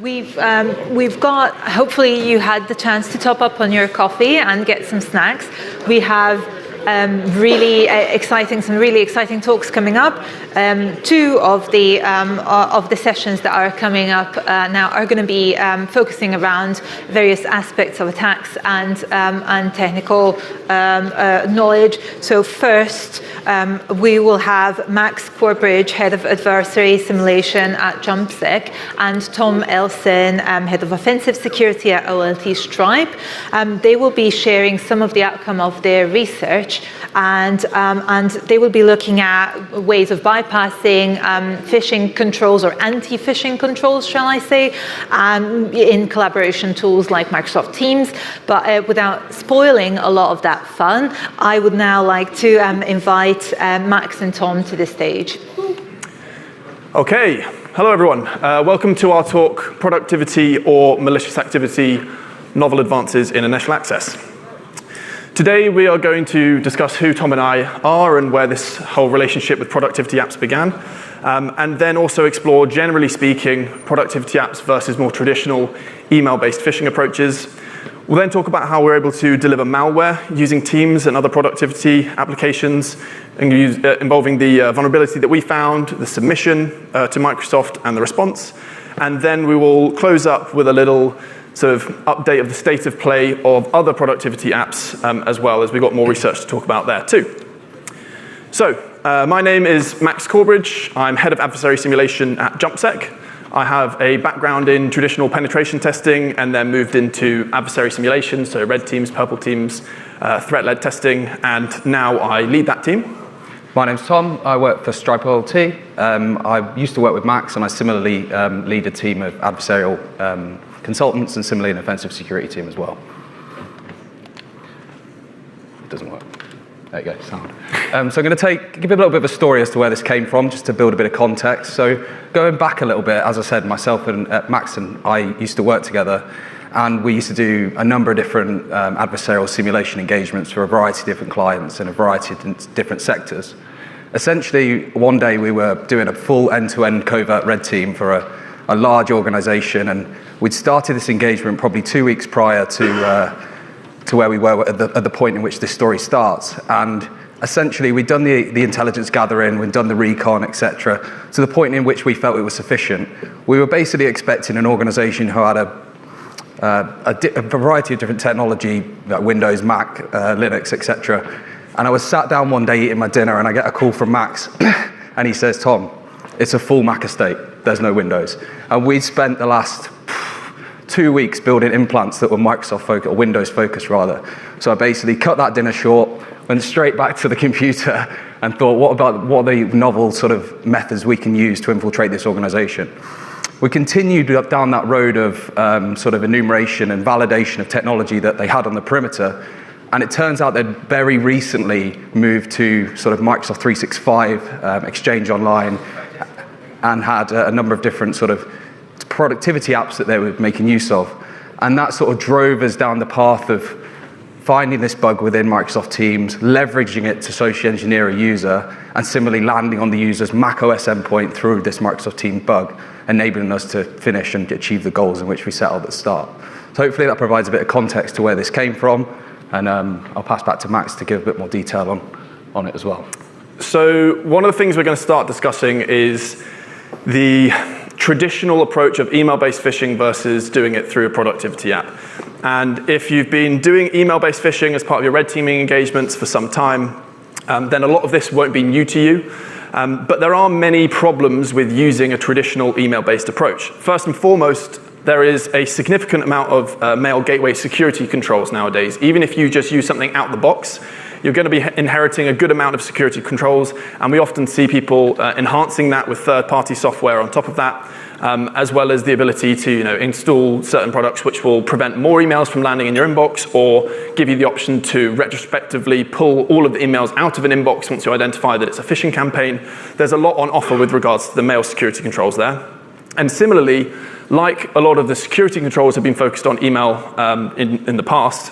We've got, hopefully you had the chance to top up on your coffee and get some snacks. We have some really exciting talks coming up. Two of the sessions that are coming up now are going to be focusing around various aspects of attacks and technical knowledge. So first, we will have Max Corbridge, head of adversary simulation at JumpSec, and Tom Ellson, head of offensive security at OLT Stripe. They will be sharing some of the outcome of their research, and they will be looking at ways of bypassing phishing controls, or anti-phishing controls, shall I say, in collaboration tools like Microsoft Teams. But without spoiling a lot of that fun, I would now like to invite Max and Tom to the stage. Okay, hello everyone. Welcome to our talk, Productivity or Malicious Activity, Novel Advances in Initial Access. Today we are going to discuss who Tom and I are and where this whole relationship with productivity apps began, and then also explore, generally speaking, productivity apps versus more traditional email-based phishing approaches. We'll then talk about how we're able to deliver malware using Teams and other productivity applications, involving the vulnerability that we found, the submission to Microsoft, and the response. And then we will close up with a little sort of update of the state of play of other productivity apps, as well, as we've got more research to talk about there too. So, my name is Max Corbridge. I'm head of adversary simulation at JumpSec. I have a background in traditional penetration testing and then moved into adversary simulation, so red teams, purple teams, threat-led testing, and now I lead that team. My name's Tom. I work for Stripe OLT. I used to work with Max, and I similarly lead a team of adversarial consultants, and similarly an offensive security team as well. It doesn't work. There you go, sound. So I'm going to give a little bit of a story as to where this came from, just to build a bit of context. So going back a little bit, as I said, myself and Max and I used to work together, and we used to do a number of different adversarial simulation engagements for a variety of different clients in a variety of different sectors. Essentially, one day we were doing a full end-to-end covert red team for a large organization, and we'd started this engagement probably 2 weeks prior to where we were at the point in which this story starts. And essentially, we'd done the intelligence gathering, we'd done the recon, etc., to the point in which we felt it was sufficient. We were basically expecting an organization who had a variety of different technology, like Windows, Mac, Linux, etc. And I was sat down one day eating my dinner, and I get a call from Max, and he says, "Tom, it's a full Mac estate. There's no Windows." And we'd spent the last 2 weeks building implants that were Microsoft focused, or Windows focused rather. So I basically cut that dinner short, went straight back to the computer, and thought, what are the novel sort of methods we can use to infiltrate this organization? We continued down that road of sort of enumeration and validation of technology that they had on the perimeter. And it turns out they'd very recently moved to sort of Microsoft 365, Exchange Online, and had a number of different sort of productivity apps that they were making use of. And that sort of drove us down the path of finding this bug within Microsoft Teams, leveraging it to socially engineer a user, and similarly landing on the user's Mac OS endpoint through this Microsoft Teams bug, enabling us to finish and achieve the goals in which we set out at the start. So hopefully that provides a bit of context to where this came from, and I'll pass back to Max to give a bit more detail on it as well. So one of the things we're going to start discussing is the traditional approach of email-based phishing versus doing it through a productivity app. And if you've been doing email-based phishing as part of your red teaming engagements for some time, then a lot of this won't be new to you. But there are many problems with using a traditional email-based approach. First and foremost, there is a significant amount of mail gateway security controls nowadays. Even if you just use something out the box, you're going to be inheriting a good amount of security controls, and we often see people enhancing that with third-party software on top of that, as well as the ability to install certain products which will prevent more emails from landing in your inbox, or give you the option to retrospectively pull all of the emails out of an inbox once you identify that it's a phishing campaign. There's a lot on offer with regards to the mail security controls there. And similarly, like a lot of the security controls have been focused on email in the past,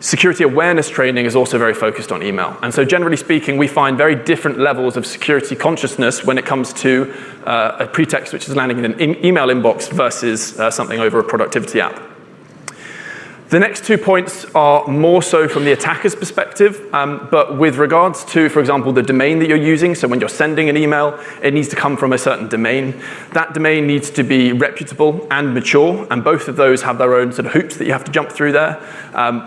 Security awareness training is also very focused on email. And so generally speaking, we find very different levels of security consciousness when it comes to a pretext which is landing in an email inbox versus something over a productivity app. The next 2 points are more so from the attacker's perspective, but with regards to, for example, the domain that you're using. So when you're sending an email, it needs to come from a certain domain. That domain needs to be reputable and mature, and both of those have their own sort of hoops that you have to jump through there.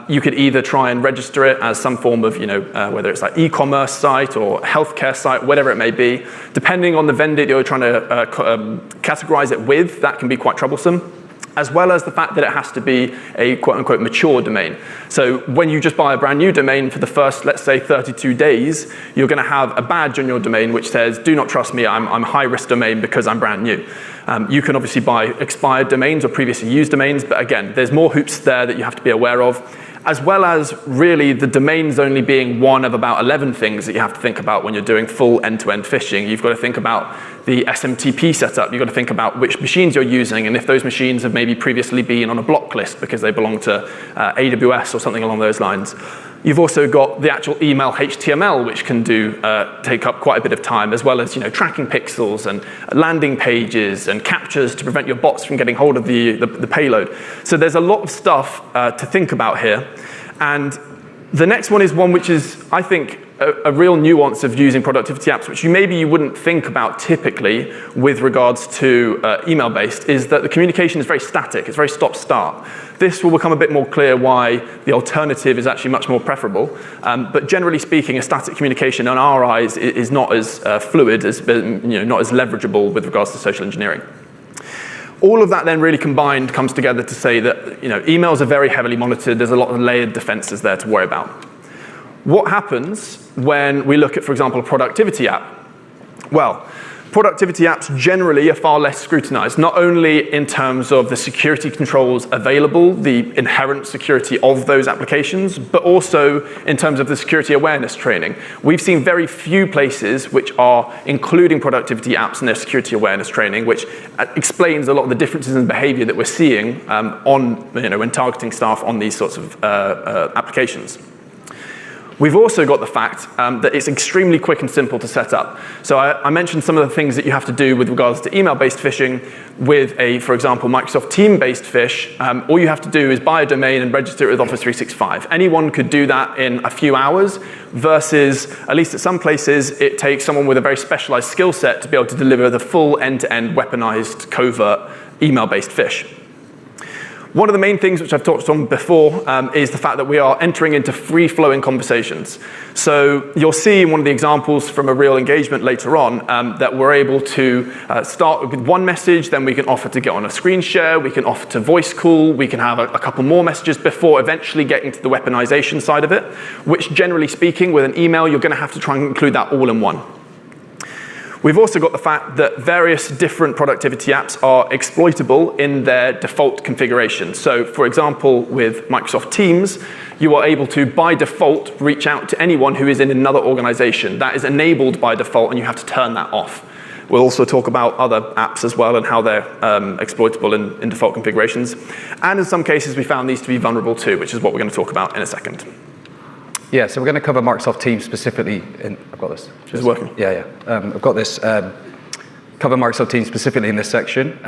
You could either try and register it as some form of, whether it's like e-commerce site or healthcare site, whatever it may be. Depending on the vendor you're trying to categorize it with, that can be quite troublesome, as well as the fact that it has to be a quote-unquote mature domain. So when you just buy a brand new domain for the first, let's say, 32 days, you're going to have a badge on your domain which says, do not trust me, I'm a high-risk domain because I'm brand new. You can obviously buy expired domains or previously used domains, but again, there's more hoops there that you have to be aware of, as well as really the domains only being one of about 11 things that you have to think about when you're doing full end-to-end phishing. You've got to think about the SMTP setup. You've got to think about which machines you're using and if those machines have maybe previously been on a block list because they belong to AWS or something along those lines. You've also got the actual email HTML, which can take up quite a bit of time, as well as tracking pixels and landing pages and captures to prevent your bots from getting hold of the payload. So there's a lot of stuff to think about here. And the next one is one which is, I think, a real nuance of using productivity apps, which maybe you wouldn't think about typically with regards to email-based, is that the communication is very static. It's very stop-start. This will become a bit more clear why the alternative is actually much more preferable. But generally speaking, a static communication, in our eyes, is not as fluid, not as leverageable with regards to social engineering. All of that then really combined comes together to say that emails are very heavily monitored. There's a lot of layered defenses there to worry about. What happens when we look at, for example, a productivity app? Well, productivity apps generally are far less scrutinized, not only in terms of the security controls available, the inherent security of those applications, but also in terms of the security awareness training. We've seen very few places which are including productivity apps in their security awareness training, which explains a lot of the differences in behavior that we're seeing when targeting staff on these sorts of applications. We've also got the fact that it's extremely quick and simple to set up. So I mentioned some of the things that you have to do with regards to email-based phishing. With for example, Microsoft Team-based phish, all you have to do is buy a domain and register it with Office 365. Anyone could do that in a few hours, versus, at least at some places, it takes someone with a very specialized skill set to be able to deliver the full end-to-end weaponized covert email-based phish. One of the main things which I've talked on before is the fact that we are entering into free-flowing conversations. So you'll see in one of the examples from a real engagement later on that we're able to start with one message, then we can offer to get on a screen share, we can offer to voice call, we can have a couple more messages before eventually getting to the weaponization side of it, which generally speaking, with an email, you're going to have to try and include that all in one. We've also got the fact that various different productivity apps are exploitable in their default configuration. So for example, with Microsoft Teams, you are able to, by default, reach out to anyone who is in another organization. That is enabled by default, and you have to turn that off. We'll also talk about other apps as well and how they're exploitable in default configurations. And in some cases, we found these to be vulnerable too, which is what we're going to talk about in a second. Yeah, so we're going to cover Microsoft Teams specifically. I've got this. It's working. Yeah. I've got this. Cover Microsoft Teams specifically in this section.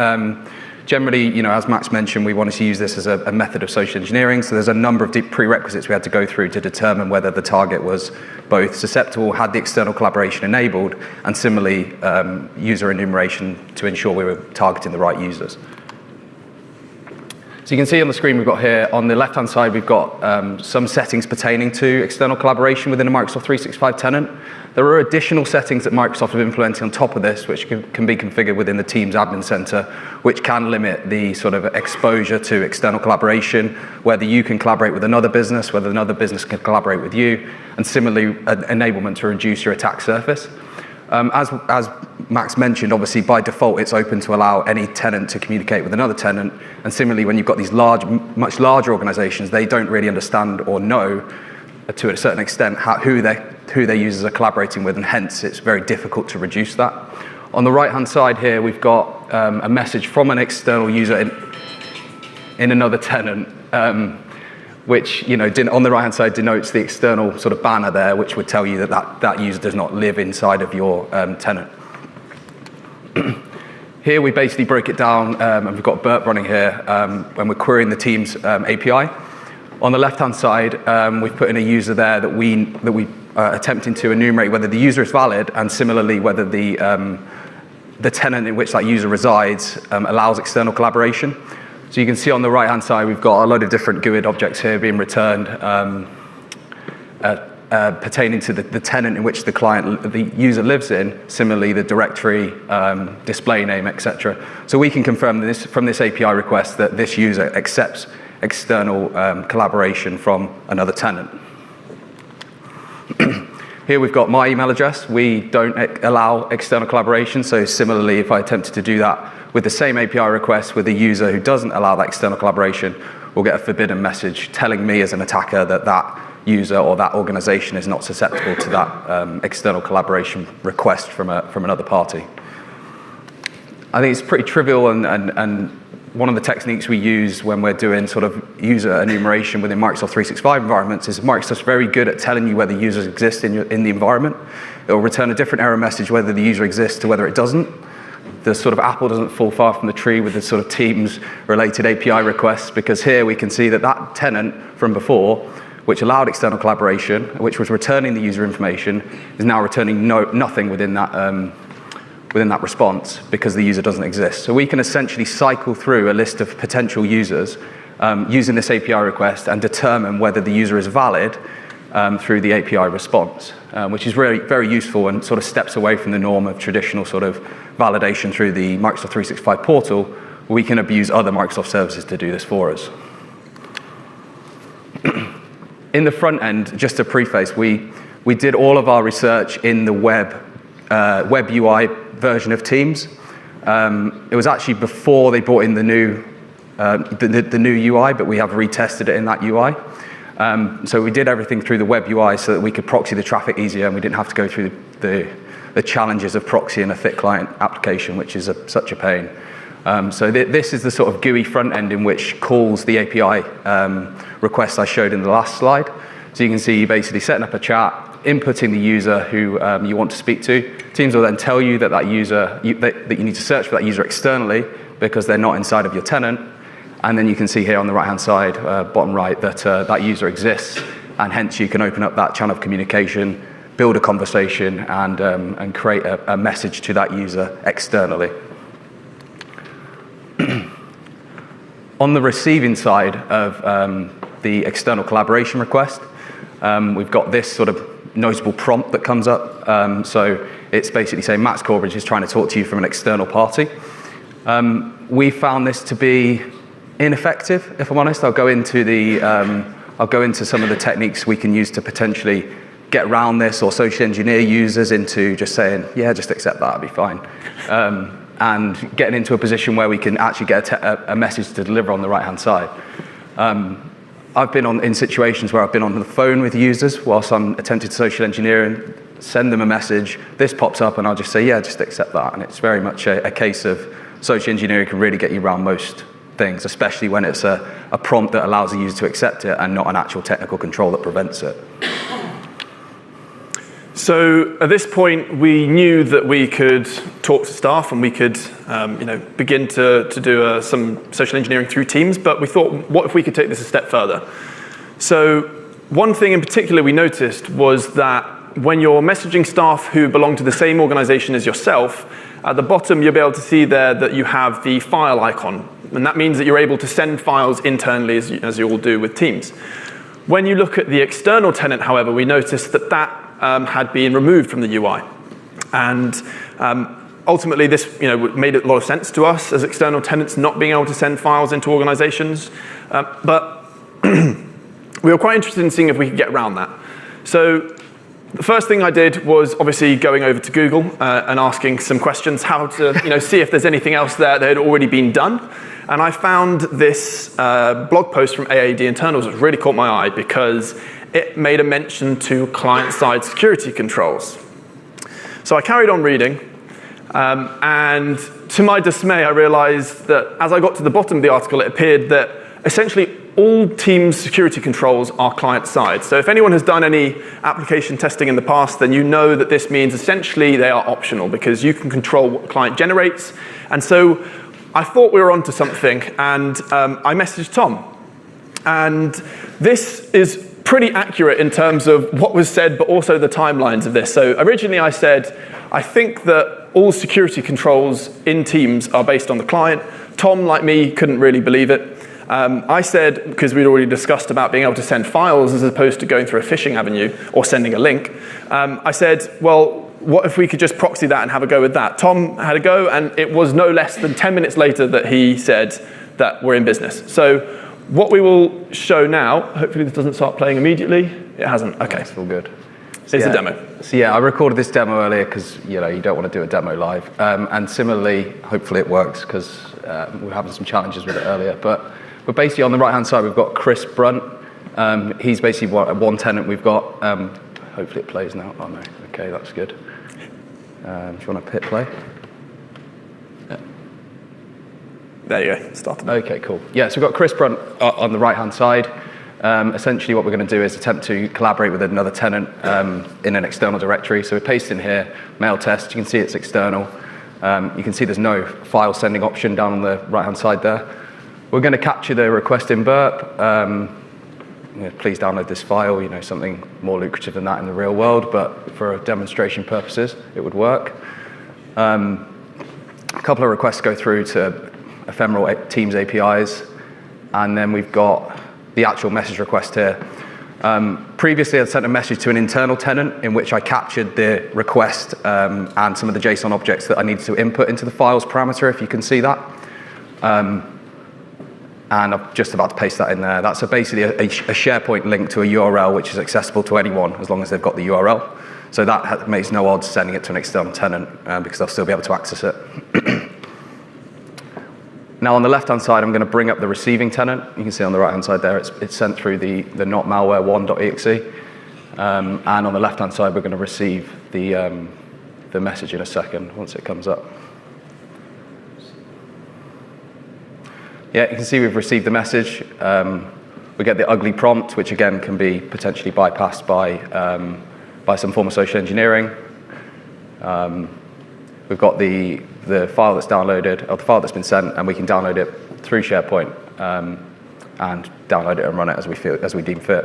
Generally, as Max mentioned, we wanted to use this as a method of social engineering. So there's a number of deep prerequisites we had to go through to determine whether the target was both susceptible, had the external collaboration enabled, and similarly, user enumeration to ensure we were targeting the right users. So you can see on the screen we've got here, on the left-hand side, we've got some settings pertaining to external collaboration within a Microsoft 365 tenant. There are additional settings that Microsoft have implemented on top of this, which can be configured within the Teams admin center, which can limit the sort of exposure to external collaboration, whether you can collaborate with another business, whether another business can collaborate with you, and similarly, enablement to reduce your attack surface. As Max mentioned, obviously by default it's open to allow any tenant to communicate with another tenant, and similarly when you've got these much larger organizations, they don't really understand or know to a certain extent who their users are collaborating with, and hence it's very difficult to reduce that. On the right hand side here we've got a message from an external user in another tenant. which on the right-hand side denotes the external sort of banner there, which would tell you that user does not live inside of your tenant. Here we basically break it down, and we've got Burp running here when we're querying the Teams API. On the left-hand side, we've put in a user there that we attempting to enumerate whether the user is valid, and similarly whether the tenant in which that user resides allows external collaboration. So you can see on the right-hand side, we've got a load of different GUID objects here being returned pertaining to the tenant in which the user lives in, similarly the directory, display name, etc. So we can confirm this from this API request that this user accepts external collaboration from another tenant. Here we've got my email address. We don't allow external collaboration, so similarly, if I attempted to do that with the same API request with a user who doesn't allow that external collaboration, we'll get a forbidden message telling me as an attacker that that user or that organization is not susceptible to that external collaboration request from another party. I think it's pretty trivial, and one of the techniques we use when we're doing sort of user enumeration within Microsoft 365 environments is Microsoft's very good at telling you whether users exist in the environment. It will return a different error message whether the user exists to whether it doesn't. The sort of apple doesn't fall far from the tree with the sort of Teams related API requests, because here we can see that that tenant from before, which allowed external collaboration, which was returning the user information, is now returning nothing within that response because the user doesn't exist. So we can essentially cycle through a list of potential users using this API request and determine whether the user is valid through the API response, which is very, very useful and sort of steps away from the norm of traditional sort of validation through the Microsoft 365 portal. We can abuse other Microsoft services to do this for us. In the front end, just to preface, we did all of our research in the web UI version of Teams. It was actually before they brought in the new UI, but we have retested it in that UI. So we did everything through the web UI so that we could proxy the traffic easier, and we didn't have to go through the challenges of proxying a thick client application, which is such a pain. So this is the sort of GUI front end in which calls the API request I showed in the last slide. So you can see you basically setting up a chat, inputting the user who you want to speak to. Teams will then tell you that that you need to search for that user externally because they're not inside of your tenant. And then you can see here on the right-hand side, bottom right, that that user exists, and hence you can open up that channel of communication, build a conversation, and create a message to that user externally. On the receiving side of the external collaboration request, we've got this sort of notable prompt that comes up. So it's basically saying Max Corbridge is trying to talk to you from an external party. We found this to be ineffective, if I'm honest. I'll go into some of the techniques we can use to potentially get around this or social engineer users into just saying, yeah, just accept that, it'll be fine. And getting into a position where we can actually get a message to deliver on the right-hand side. I've been in situations where I've been on the phone with users whilst I'm attempting to social engineer and send them a message. This pops up and I'll just say, yeah, just accept that. And it's very much a case of social engineering can really get you around most things, especially when it's a prompt that allows the user to accept it and not an actual technical control that prevents it. So at this point, we knew that we could talk to staff and we could begin to do some social engineering through Teams, but we thought, what if we could take this a step further? So one thing in particular we noticed was that when you're messaging staff who belong to the same organization as yourself, at the bottom you'll be able to see there that you have the file icon, and that means that you're able to send files internally as you all do with Teams. When you look at the external tenant, however, we noticed that had been removed from the UI. And ultimately, this made a lot of sense to us as external tenants not being able to send files into organizations. But we were quite interested in seeing if we could get around that. So the first thing I did was obviously going over to Google and asking some questions, how to see if there's anything else there that had already been done. And I found this blog post from AAD Internals that really caught my eye because it made a mention to client-side security controls. So I carried on reading, and to my dismay, I realized that as I got to the bottom of the article, it appeared that essentially all Teams security controls are client-side. So if anyone has done any application testing in the past, then you know that this means essentially they are optional because you can control what the client generates. And so I thought we were onto something, and I messaged Tom. And this is pretty accurate in terms of what was said, but also the timelines of this. So originally I said, I think that all security controls in Teams are based on the client. Tom, like me, couldn't really believe it. I said, because we'd already discussed about being able to send files as opposed to going through a phishing avenue or sending a link, I said, well, what if we could just proxy that and have a go with that? Tom had a go, and it was no less than 10 minutes later that he said that we're in business. So what we will show now, hopefully this doesn't start playing immediately. It hasn't, okay. It's all good. So it's a demo. So yeah, I recorded this demo earlier because you don't want to do a demo live. And similarly, hopefully it works because we were having some challenges with it earlier. But basically on the right-hand side, we've got Chris Brunt. He's basically one tenant we've got. Hopefully it plays now. Oh no, okay, that's good. Do you want to hit play? Yeah. There you go, started. Okay, cool. Yeah, so we've got Chris Brunt on the right-hand side. Essentially what we're going to do is attempt to collaborate with another tenant in an external directory. So we paste in here, mail test, you can see it's external. You can see there's no file sending option down on the right-hand side there. We're going to capture the request in burp. Please download this file, something more lucrative than that in the real world, but for demonstration purposes, it would work. A couple of requests go through to ephemeral Teams APIs, and then we've got the actual message request here. Previously, I'd sent a message to an internal tenant in which I captured the request and some of the JSON objects that I needed to input into the files parameter, if you can see that. And I'm just about to paste that in there. That's basically a SharePoint link to a URL which is accessible to anyone as long as they've got the URL. So that makes no odds sending it to an external tenant because they'll still be able to access it. Now on the left-hand side, I'm going to bring up the receiving tenant. You can see on the right-hand side there, it's sent through the notmalware1.exe. And on the left-hand side, we're going to receive the message in a second once it comes up. Yeah, you can see we've received the message. We get the ugly prompt, which again can be potentially bypassed by some form of social engineering. We've got the file that's downloaded, or the file that's been sent, and we can download it through SharePoint and download it and run it as we deem fit.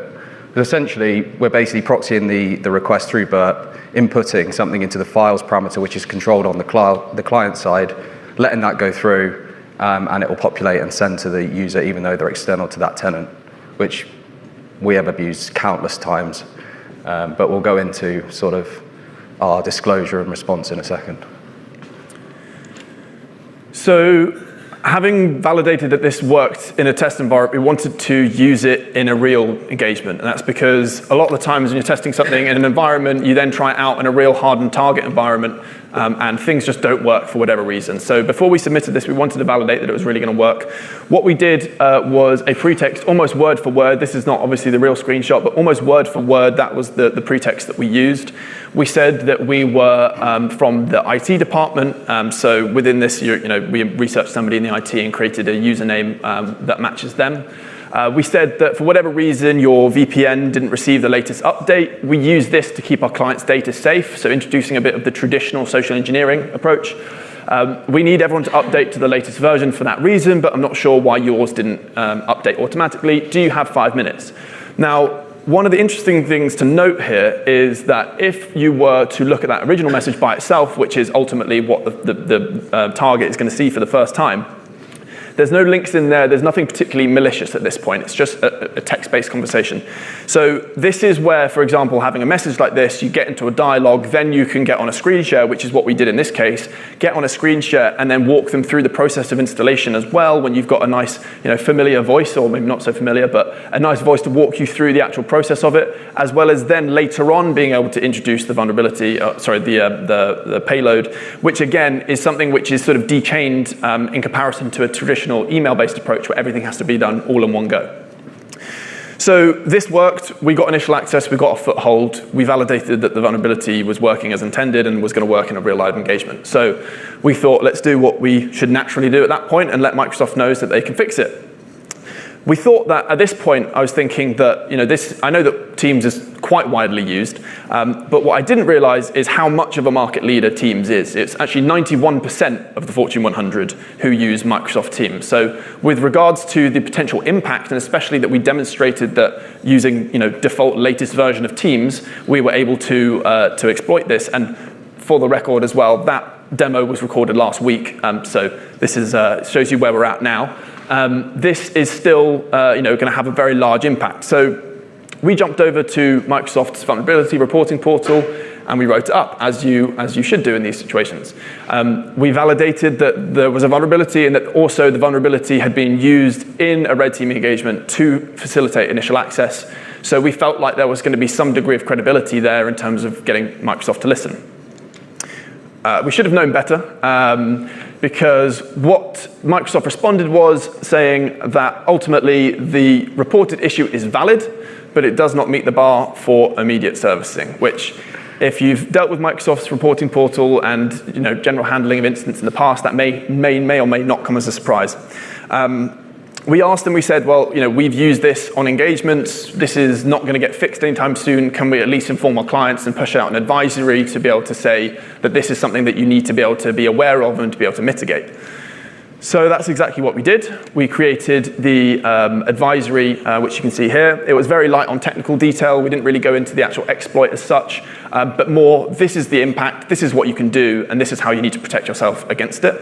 But essentially, we're basically proxying the request through burp, inputting something into the files parameter, which is controlled on the client side, letting that go through, and it will populate and send to the user even though they're external to that tenant, which we have abused countless times. But we'll go into sort of our disclosure and response in a second. So having validated that this worked in a test environment, we wanted to use it in a real engagement. And that's because a lot of the times when you're testing something in an environment, you then try it out in a real hardened target environment, and things just don't work for whatever reason. So before we submitted this, we wanted to validate that it was really going to work. What we did was a pretext, almost word for word. This is not obviously the real screenshot, but almost word for word, that was the pretext that we used. We said that we were from the IT department. So within this, we researched somebody in the IT and created a username that matches them. We said that for whatever reason your VPN didn't receive the latest update. We use this to keep our clients' data safe, so introducing a bit of the traditional social engineering approach. We need everyone to update to the latest version for that reason, but I'm not sure why yours didn't update automatically. Do you have 5 minutes? Now, one of the interesting things to note here is that if you were to look at that original message by itself, which is ultimately what the target is going to see for the first time, there's no links in there. There's nothing particularly malicious at this point. It's just a text-based conversation. So this is where, for example, having a message like this, you get into a dialogue, then you can get on a screen share, which is what we did in this case, get on a screen share and then walk them through the process of installation as well when you've got a nice, familiar voice, or maybe not so familiar, but a nice voice to walk you through the actual process of it, as well as then later on being able to introduce the vulnerability, the payload, which again is something which is sort of dechained in comparison to a traditional email-based approach where everything has to be done all in one go. So this worked. We got initial access. We got a foothold. We validated that the vulnerability was working as intended and was going to work in a real live engagement. So we thought, let's do what we should naturally do at that point and let Microsoft know so that they can fix it. We thought that at this point, I was thinking that, I know that Teams is quite widely used, but what I didn't realize is how much of a market leader Teams is. It's actually 91% of the Fortune 100 who use Microsoft Teams. So with regards to the potential impact, and especially that we demonstrated that using, default latest version of Teams, we were able to exploit this. And for the record as well, that demo was recorded last week. So this shows you where we're at now. This is still going to have a very large impact. So we jumped over to Microsoft's vulnerability reporting portal and we wrote it up, as you should do in these situations. We validated that there was a vulnerability and that also the vulnerability had been used in a red team engagement to facilitate initial access. So we felt like there was going to be some degree of credibility there in terms of getting Microsoft to listen. We should have known better, because what Microsoft responded was saying that ultimately the reported issue is valid, but it does not meet the bar for immediate servicing, which if you've dealt with Microsoft's reporting portal and general handling of incidents in the past, that may or may not come as a surprise. We asked them, we said, well, we've used this on engagements. This is not going to get fixed anytime soon. Can we at least inform our clients and push out an advisory to be able to say that this is something that you need to be able to be aware of and to be able to mitigate? So that's exactly what we did. We created the advisory, which you can see here. It was very light on technical detail. We didn't really go into the actual exploit as such, but more, this is the impact, this is what you can do, and this is how you need to protect yourself against it.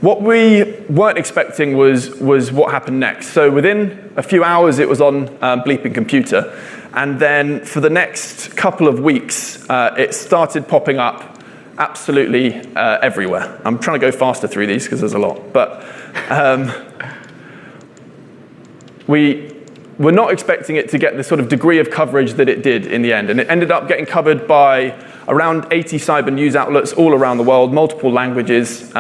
What we weren't expecting was what happened next. So within a few hours, it was on Bleeping Computer. And then for the next couple of weeks, it started popping up absolutely everywhere. I'm trying to go faster through these because there's a lot. But we were not expecting it to get the sort of degree of coverage that it did in the end. And it ended up getting covered by around 80 cyber news outlets all around the world, multiple languages,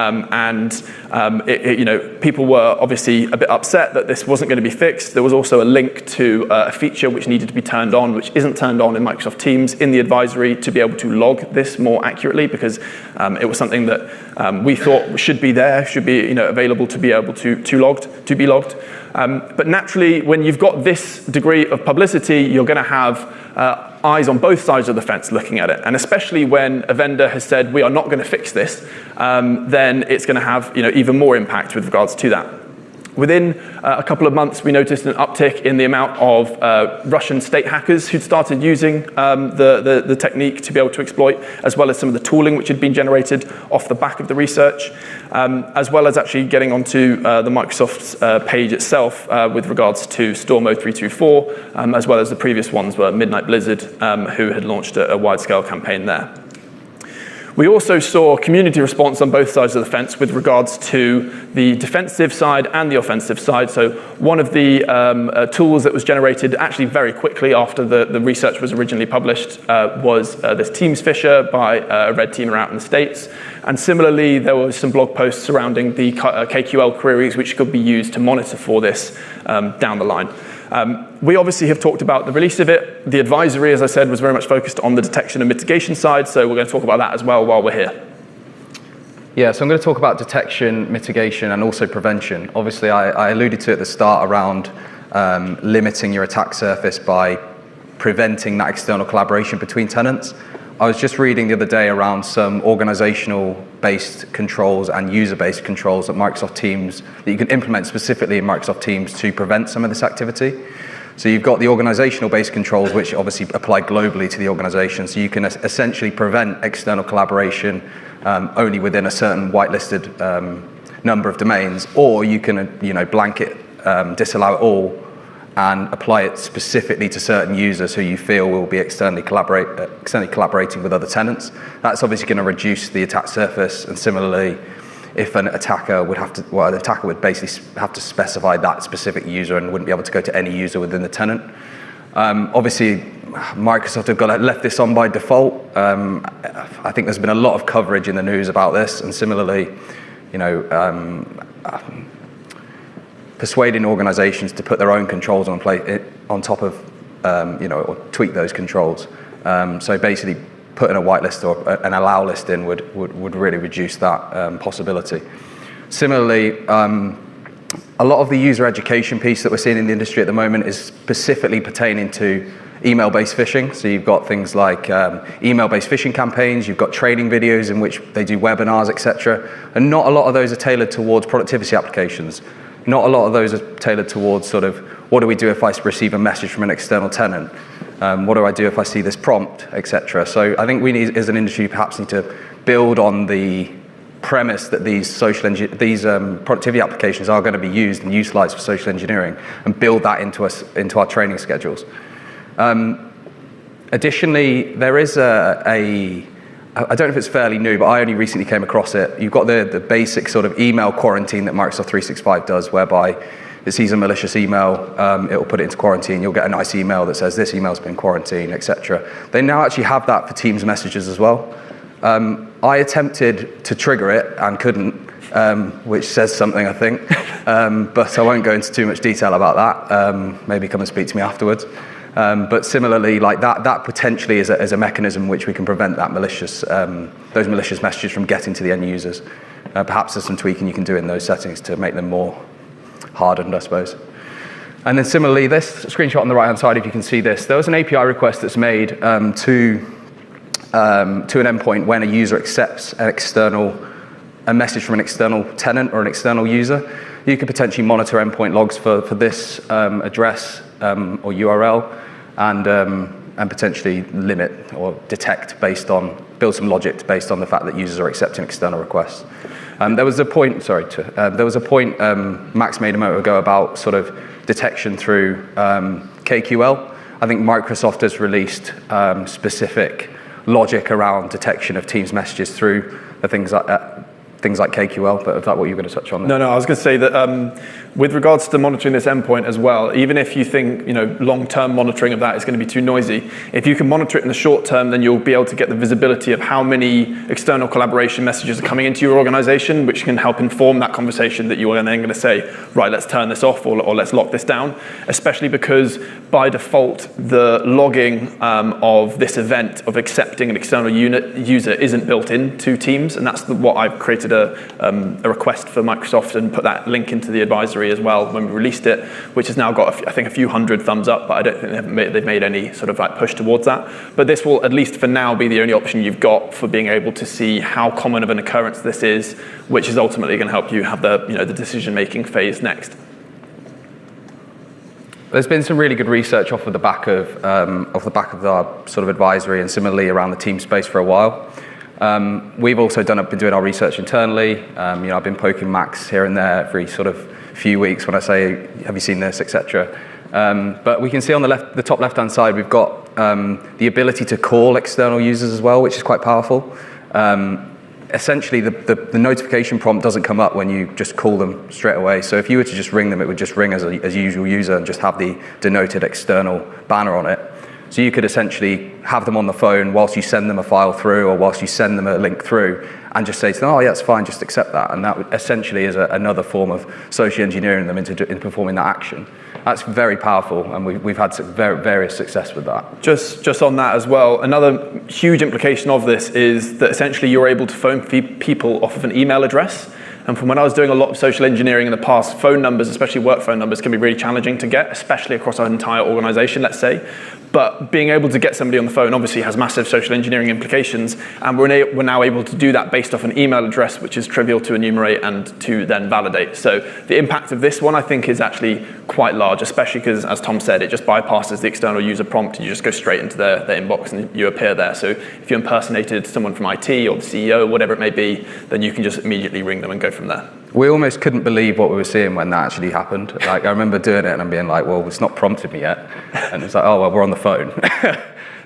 people were obviously a bit upset that this wasn't going to be fixed. There was also a link to a feature which needed to be turned on, which isn't turned on in Microsoft Teams in the advisory to be able to log this more accurately, because it was something that we thought should be there, should be available to be able to be logged. But naturally, when you've got this degree of publicity, you're going to have eyes on both sides of the fence looking at it. And especially when a vendor has said, we are not going to fix this, then it's going to have even more impact with regards to that. Within a couple of months, we noticed an uptick in the amount of Russian state hackers who'd started using the technique to be able to exploit, as well as some of the tooling which had been generated off the back of the research, as well as actually getting onto the Microsoft's page itself with regards to Storm 0324, as well as the previous ones were Midnight Blizzard, who had launched a wide-scale campaign there. We also saw community response on both sides of the fence with regards to the defensive side and the offensive side. So one of the tools that was generated actually very quickly after the research was originally published was this Teams Phisher by a red teamer out in the States. And similarly, there was some blog posts surrounding the KQL queries which could be used to monitor for this down the line. We obviously have talked about the release of it. The advisory, as I said, was very much focused on the detection and mitigation side, so we're going to talk about that as well while we're here. Yeah, so I'm going to talk about detection, mitigation, and also prevention. Obviously, I alluded to at the start around limiting your attack surface by preventing that external collaboration between tenants. I was just reading the other day around some organizational-based controls and user-based controls that Microsoft Teams, that you can implement specifically in Microsoft Teams to prevent some of this activity. So you've got the organizational-based controls, which obviously apply globally to the organization. So you can essentially prevent external collaboration only within a certain whitelisted number of domains, or you can blanket disallow it all and apply it specifically to certain users who you feel will be externally collaborating with other tenants. That's obviously going to reduce the attack surface, and similarly, if an attacker would the attacker would basically have to specify that specific user and wouldn't be able to go to any user within the tenant. Obviously, Microsoft have left this on by default. I think there's been a lot of coverage in the news about this, and similarly, persuading organizations to put their own controls on top of, or tweak those controls. So basically, putting a whitelist or an allow list in would really reduce that possibility. Similarly, a lot of the user education piece that we're seeing in the industry at the moment is specifically pertaining to email-based phishing. So you've got things like email-based phishing campaigns, you've got training videos in which they do webinars, etc. And not a lot of those are tailored towards productivity applications. Not a lot of those are tailored towards sort of, what do we do if I receive a message from an external tenant? What do I do if I see this prompt, etc. So I think we need, as an industry, perhaps need to build on the premise that these productivity applications are going to be used and utilized for social engineering, and build that into our training schedules. Additionally, there is I don't know if it's fairly new, but I only recently came across it. You've got the basic sort of email quarantine that Microsoft 365 does, whereby it sees a malicious email, it will put it into quarantine, you'll get a nice email that says this email's been quarantined, etc. They now actually have that for Teams messages as well. I attempted to trigger it and couldn't, which says something, I think, but I won't go into too much detail about that. Maybe come and speak to me afterwards. But similarly, like that potentially is a mechanism which we can prevent that those malicious messages from getting to the end users. Perhaps there's some tweaking you can do in those settings to make them more hardened, I suppose. And then similarly, this screenshot on the right-hand side, if you can see this, there was an API request that's made to an endpoint when a user accepts a message from an external tenant or an external user. You could potentially monitor endpoint logs for this address or URL, and potentially limit or detect build some logic based on the fact that users are accepting external requests. There was a point Max made a moment ago about sort of detection through KQL. I think Microsoft has released specific logic around detection of Teams messages through the things like KQL, but is that what you were going to touch on there? No, I was going to say that with regards to monitoring this endpoint as well, even if you think long-term monitoring of that is going to be too noisy, if you can monitor it in the short term, then you'll be able to get the visibility of how many external collaboration messages are coming into your organization, which can help inform that conversation that you are then going to say, right, let's turn this off or let's lock this down, especially because by default, the logging of this event of accepting an external user isn't built into Teams, and that's what I've created a request for Microsoft and put that link into the advisory as well when we released it, which has now got I think a few hundred thumbs up, but I don't think they've made any sort of like push towards that. But this will, at least for now, be the only option you've got for being able to see how common of an occurrence this is, which is ultimately going to help you have the decision-making phase next. There's been some really good research off the back of our sort of advisory, and similarly around the team space for a while. We've also been doing our research internally. I've been poking Max here and there every sort of few weeks when I say, have you seen this, etc. But we can see on the top left-hand side, we've got the ability to call external users as well, which is quite powerful. Essentially, the notification prompt doesn't come up when you just call them straight away. So if you were to just ring them, it would just ring as a usual user and just have the denoted external banner on it. So you could essentially have them on the phone whilst you send them a file through, or whilst you send them a link through, and just say to them, oh yeah, it's fine, just accept that. And that essentially is another form of social engineering them into performing that action. That's very powerful, and we've had some various success with that. Just on that as well, another huge implication of this is that essentially you're able to phone people off of an email address. And from when I was doing a lot of social engineering in the past, phone numbers, especially work phone numbers, can be really challenging to get, especially across our entire organization, let's say. But being able to get somebody on the phone obviously has massive social engineering implications, and we're now able to do that based off an email address, which is trivial to enumerate and to then validate. So the impact of this one, I think, is actually quite large, especially because, as Tom said, it just bypasses the external user prompt, and you just go straight into their inbox and you appear there. So if you impersonated someone from IT or the CEO, or whatever it may be, then you can just immediately ring them and go from there. We almost couldn't believe what we were seeing when that actually happened. Like, I remember doing it and I'm being like, well, it's not prompted me yet. And it's like, oh, well, we're on the phone.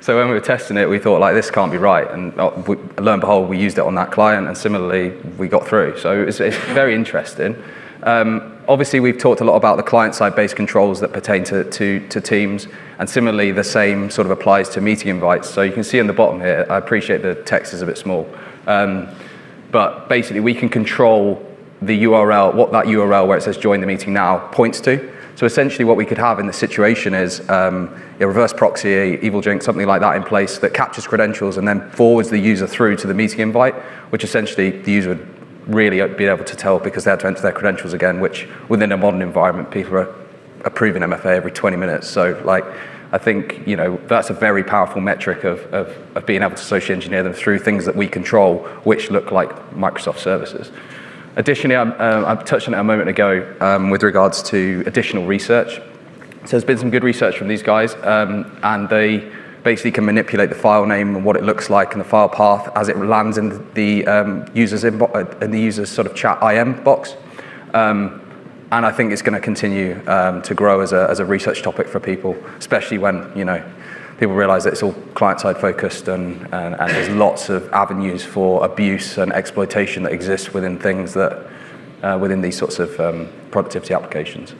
So when we were testing it, we thought, like, this can't be right. And lo and behold, we used it on that client, and similarly, we got through. So it's very interesting. Obviously, we've talked a lot about the client-side-based controls that pertain to Teams, and similarly, the same sort of applies to meeting invites. So you can see on the bottom here, I appreciate the text is a bit small, but basically, we can control the URL, what that URL where it says join the meeting now points to. So essentially what we could have in this situation is a reverse proxy, a evil drink, something like that in place that captures credentials and then forwards the user through to the meeting invite, which essentially the user would really be able to tell because they had to enter their credentials again, which within a modern environment, people are approving MFA every 20 minutes. So like, I think, that's a very powerful metric of being able to socially engineer them through things that we control, which look like Microsoft services. Additionally, I touched on it a moment ago with regards to additional research. So there's been some good research from these guys, and they basically can manipulate the file name and what it looks like and the file path as it lands in the user's sort of chat IM box. And I think it's going to continue to grow as a research topic for people, especially when people realize that it's all client-side focused and there's lots of avenues for abuse and exploitation that exist within things that within these sorts of productivity applications.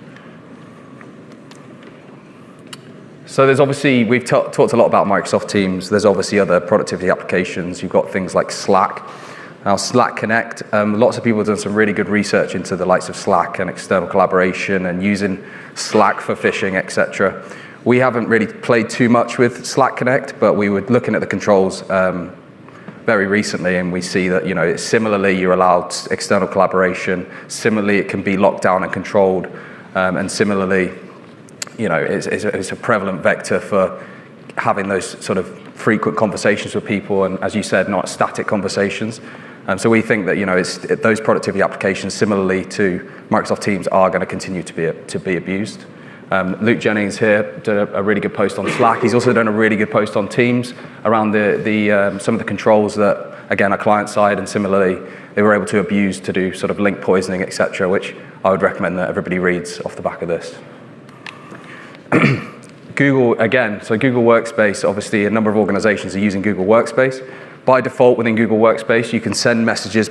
So there's obviously, we've talked a lot about Microsoft Teams. There's obviously other productivity applications. You've got things like Slack. Now, Slack Connect, lots of people have done some really good research into the likes of Slack and external collaboration and using Slack for phishing, etc. We haven't really played too much with Slack Connect, but we were looking at the controls very recently, and we see that similarly you're allowed external collaboration. Similarly, it can be locked down and controlled, and similarly, it's a prevalent vector for having those sort of frequent conversations with people, and as you said, not static conversations. So we think that those productivity applications, similarly to Microsoft Teams, are going to continue to be abused. Luke Jennings here did a really good post on Slack. He's also done a really good post on Teams around some of the controls that, again, are client side, and similarly they were able to abuse to do sort of link poisoning, etc., which I would recommend that everybody reads off the back of this. Google, again, so Google Workspace, obviously a number of organizations are using Google Workspace. By default, within Google Workspace, you can send messages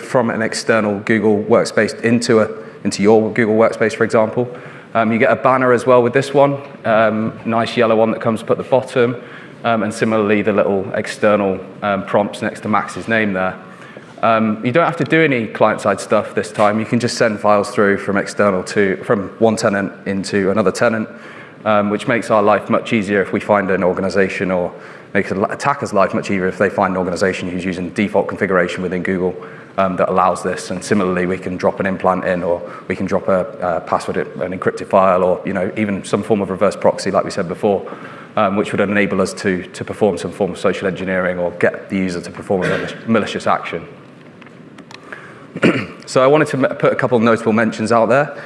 from an external Google Workspace into your Google Workspace, for example. You get a banner as well with this one, nice yellow one that comes up at the bottom, and similarly the little external prompts next to Max's name there. You don't have to do any client-side stuff this time. You can just send files through from one tenant into another tenant, which makes our life much easier if we find an organization, or makes an attacker's life much easier if they find an organization who's using default configuration within Google that allows this. And similarly, we can drop an implant in, or we can drop a password, an encrypted file, or even some form of reverse proxy, like we said before, which would enable us to perform some form of social engineering or get the user to perform a malicious action. So I wanted to put a couple of notable mentions out there,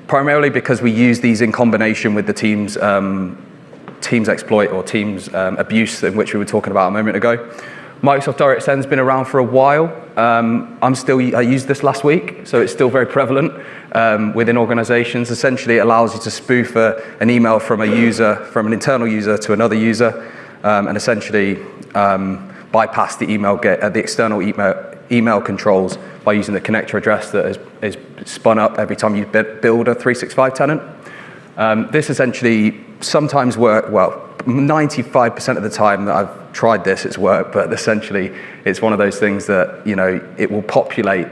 primarily because we use these in combination with the Teams exploit or Teams abuse, in which we were talking about a moment ago. Microsoft DirectSend's been around for a while. I used this last week, so it's still very prevalent within organizations. Essentially, it allows you to spoof an email from an internal user to another user, and essentially bypass the external email controls by using the connector address that is spun up every time you build a 365 tenant. This essentially sometimes works, well, 95% of the time that I've tried this, it's worked, but essentially it's one of those things that, it will populate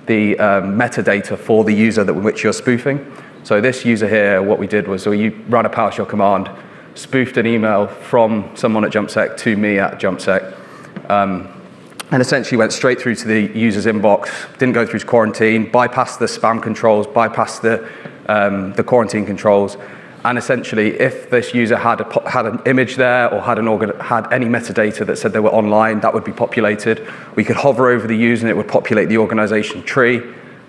the metadata for the user which you're spoofing. So this user here, what we did was we ran a PowerShell command, spoofed an email from someone at JumpSec to me at JumpSec, and essentially went straight through to the user's inbox, didn't go through to quarantine, bypassed the spam controls, bypassed the quarantine controls, and essentially if this user had an image there or had any metadata that said they were online, that would be populated. We could hover over the user and it would populate the organization tree.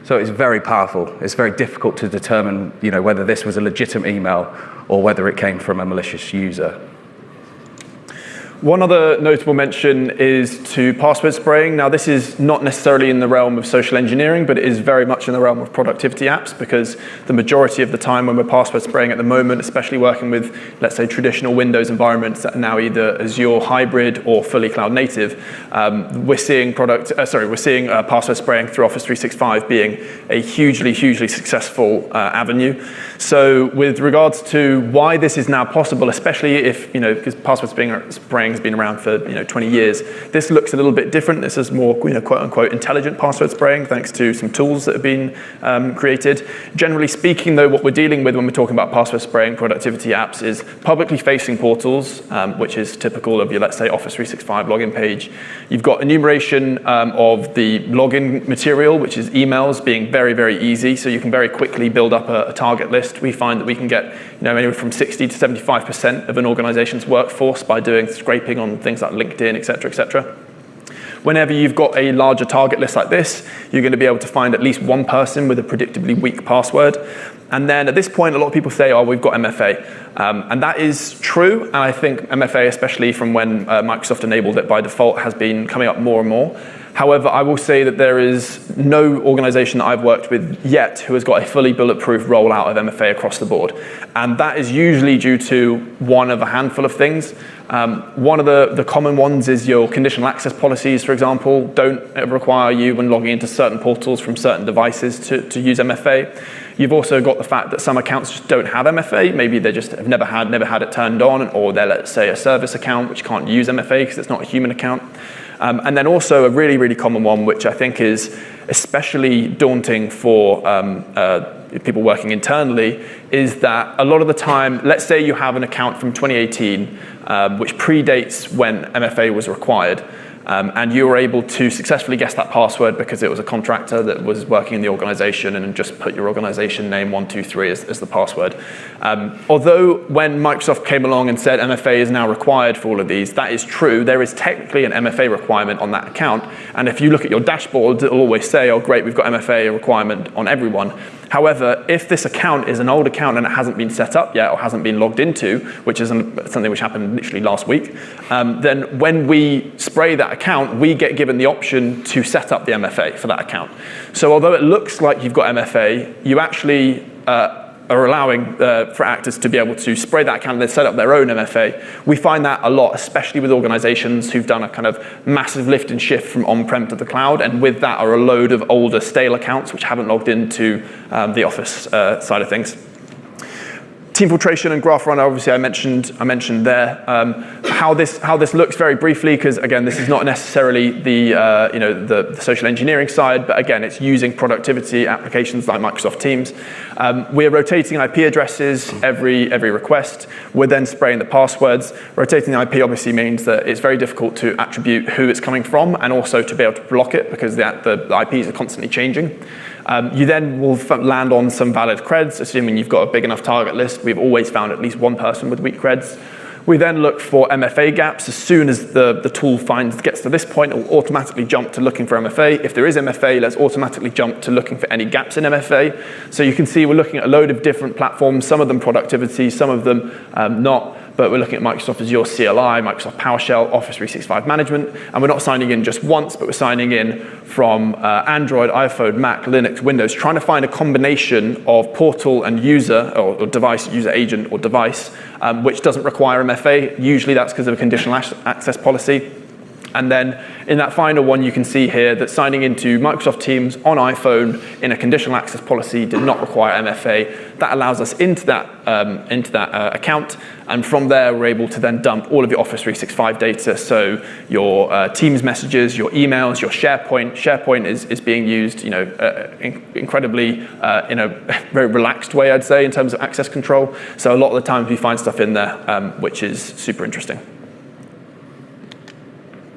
So it's very powerful. It's very difficult to determine whether this was a legitimate email or whether it came from a malicious user. One other notable mention is to password spraying. Now, this is not necessarily in the realm of social engineering, but it is very much in the realm of productivity apps, because the majority of the time when we're password spraying at the moment, especially working with, let's say, traditional Windows environments that are now either Azure hybrid or fully cloud native, we're seeing password spraying through Office 365 being a hugely, hugely successful avenue. So with regards to why this is now possible, especially if, because password spraying spraying has been around for 20 years. This looks a little bit different. This is more quote unquote intelligent password spraying, thanks to some tools that have been created. Generally speaking, though, what we're dealing with when we're talking about password spraying productivity apps is publicly facing portals, which is typical of your, let's say, Office 365 login page. You've got enumeration of the login material, which is emails, being very, very easy. So you can very quickly build up a target list. We find that we can get anywhere from 60 to 75% of an organization's workforce by doing scraping on things like LinkedIn, et cetera, et cetera. Whenever you've got a larger target list like this, you're going to be able to find at least one person with a predictably weak password. And then at this point, a lot of people say, oh, we've got MFA. And that is true. And I think MFA, especially from when Microsoft enabled it by default, has been coming up more and more. However, I will say that there is no organization that I've worked with yet who has got a fully bulletproof rollout of MFA across the board. And that is usually due to one of a handful of things. One of the common ones is your conditional access policies, for example, don't require you when logging into certain portals from certain devices to use MFA. You've also got the fact that some accounts just don't have MFA. Maybe they just have never had it turned on, or they're, let's say, a service account which can't use MFA because it's not a human account. And then also a really, really common one, which I think is especially daunting for people working internally, is that a lot of the time, let's say you have an account from 2018, which predates when MFA was required, and you were able to successfully guess that password because it was a contractor that was working in the organization and just put your organization name 123 as the password. Although when Microsoft came along and said MFA is now required for all of these, that is true. There is technically an MFA requirement on that account. And if you look at your dashboard, it'll always say, oh, great, we've got MFA requirement on everyone. However, if this account is an old account and it hasn't been set up yet or hasn't been logged into, which is something which happened literally last week, then when we spray that account, we get given the option to set up the MFA for that account. So although it looks like you've got MFA, you actually are allowing threat actors to be able to spray that account and then set up their own MFA. We find that a lot, especially with organizations who've done a kind of massive lift and shift from on-prem to the cloud, and with that are a load of older stale accounts which haven't logged into the Office side of things. Team filtration and graph runner, obviously I mentioned there. How this looks very briefly, because again, this is not necessarily the social engineering side, but again, it's using productivity applications like Microsoft Teams. We're rotating IP addresses every request. We're then spraying the passwords. Rotating the IP obviously means that it's very difficult to attribute who it's coming from, and also to be able to block it because the IPs are constantly changing. You then will land on some valid creds, assuming you've got a big enough target list. We've always found at least one person with weak creds. We then look for MFA gaps. As soon as the tool gets to this point, it will automatically jump to looking for MFA. If there is MFA, let's automatically jump to looking for any gaps in MFA. So you can see we're looking at a load of different platforms, some of them productivity, some of them not. But we're looking at Microsoft Azure CLI, Microsoft PowerShell, Office 365 management, and we're not signing in just once, but we're signing in from Android, iPhone, Mac, Linux, Windows, trying to find a combination of portal and user, or device, user agent or device, which doesn't require MFA. Usually that's because of a conditional access policy. And then in that final one, you can see here that signing into Microsoft Teams on iPhone in a conditional access policy did not require MFA. That allows us into that account. And from there, we're able to then dump all of your Office 365 data. So your Teams messages, your emails, your SharePoint. SharePoint is being used, incredibly in a very relaxed way, I'd say, in terms of access control. So a lot of the times we find stuff in there, which is super interesting.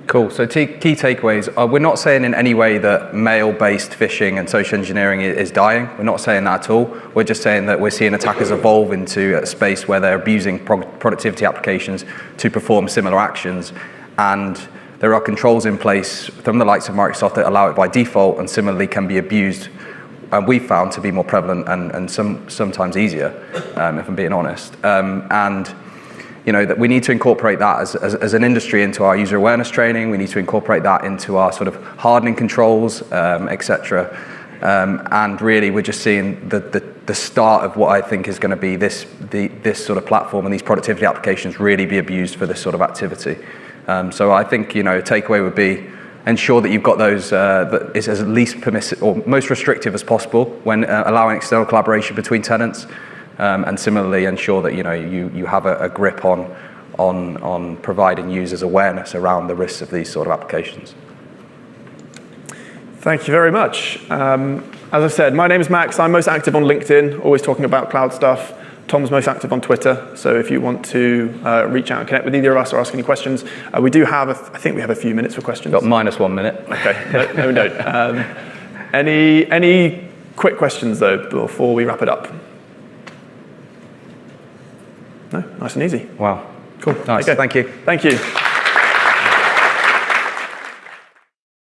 Cool. So key takeaways. We're not saying in any way that mail-based phishing and social engineering is dying. We're not saying that at all. We're just saying that we're seeing attackers evolve into a space where they're abusing productivity applications to perform similar actions. And there are controls in place from the likes of Microsoft that allow it by default, and similarly can be abused. And we've found to be more prevalent and sometimes easier, if I'm being honest. That we need to incorporate that as an industry into our user awareness training. We need to incorporate that into our sort of hardening controls, etc. And really, we're just seeing the start of what I think is going to be this sort of platform, and these productivity applications really be abused for this sort of activity. So I think takeaway would be ensure that you've got those that is as least permissive or most restrictive as possible when allowing external collaboration between tenants. And similarly, ensure that you have a grip on on providing users awareness around the risks of these sort of applications. Thank you very much. As I said, my name is Max. I'm most active on LinkedIn, always talking about cloud stuff. Tom's most active on Twitter, so if you want to reach out and connect with either of us or ask any questions, we do have, I think we have a few minutes for questions. Got -1 minute. Okay, no, we don't. Any quick questions, though, before we wrap it up? No? Nice and easy. Wow. Cool. Nice, Okay. thank you. Thank you.